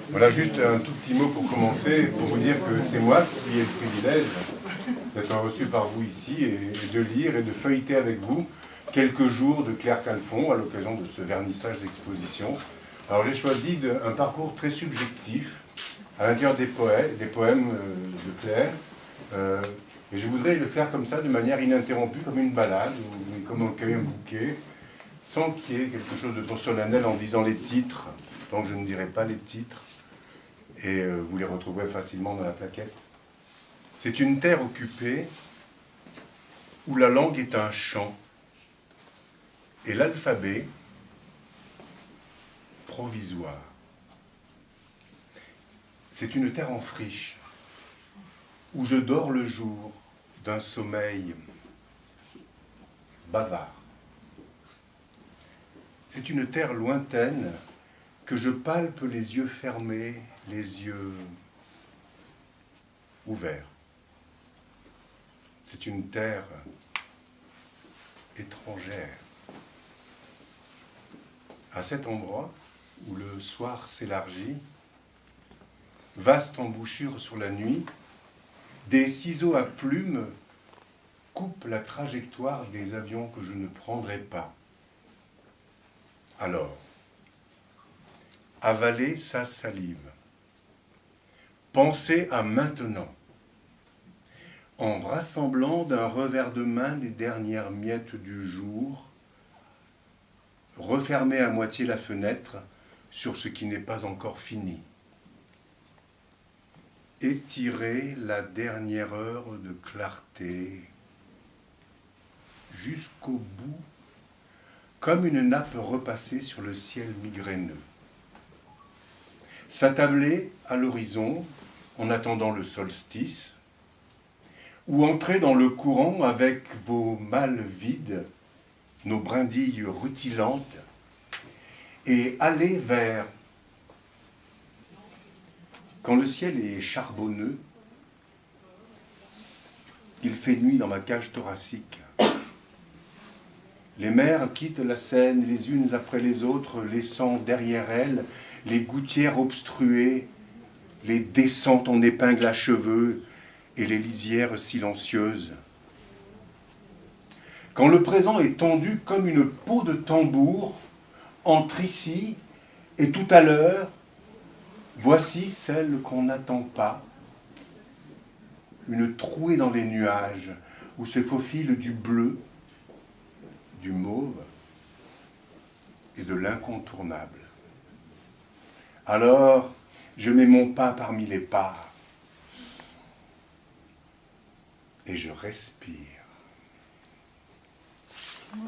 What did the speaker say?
Voilà, juste un tout petit mot pour commencer, pour vous dire que c'est moi qui ai le privilège d'être reçu par vous ici et de lire et de feuilleter avec vous quelques jours de Claire Calfon à l'occasion de ce vernissage d'exposition. Alors j'ai choisi un parcours très subjectif à l'intérieur des poèmes de Claire, et je voudrais le faire comme ça, de manière ininterrompue, comme une balade, ou comme un bouquet, sans qu'il y ait quelque chose de trop solennel en disant les titres, donc je ne dirai pas les titres, et vous les retrouverez facilement dans la plaquette. C'est une terre occupée où la langue est un chant, et l'alphabet provisoire. C'est une terre en friche, où je dors le jour d'un sommeil bavard. C'est une terre lointaine que je palpe les yeux fermés, les yeux ouverts. C'est une terre étrangère. À cet endroit où le soir s'élargit, vaste embouchure sur la nuit, des ciseaux à plumes coupent la trajectoire des avions que je ne prendrai pas. Alors, avaler sa salive, penser à maintenant, en rassemblant d'un revers de main les dernières miettes du jour, refermer à moitié la fenêtre sur ce qui n'est pas encore fini, étirer la dernière heure de clarté jusqu'au bout, comme une nappe repassée sur le ciel migraineux. S'attabler à l'horizon en attendant le solstice, ou entrer dans le courant avec vos malles vides, nos brindilles rutilantes, et aller vers... Quand le ciel est charbonneux, il fait nuit dans ma cage thoracique. Les mers quittent la Seine les unes après les autres, laissant derrière elles les gouttières obstruées, les descentes en épingle à cheveux et les lisières silencieuses. Quand le présent est tendu comme une peau de tambour, entre ici et tout à l'heure, voici celle qu'on n'attend pas, une trouée dans les nuages où se faufile du bleu, du mauve et de l'incontournable. Alors, je mets mon pas parmi les pas et je respire. Wow.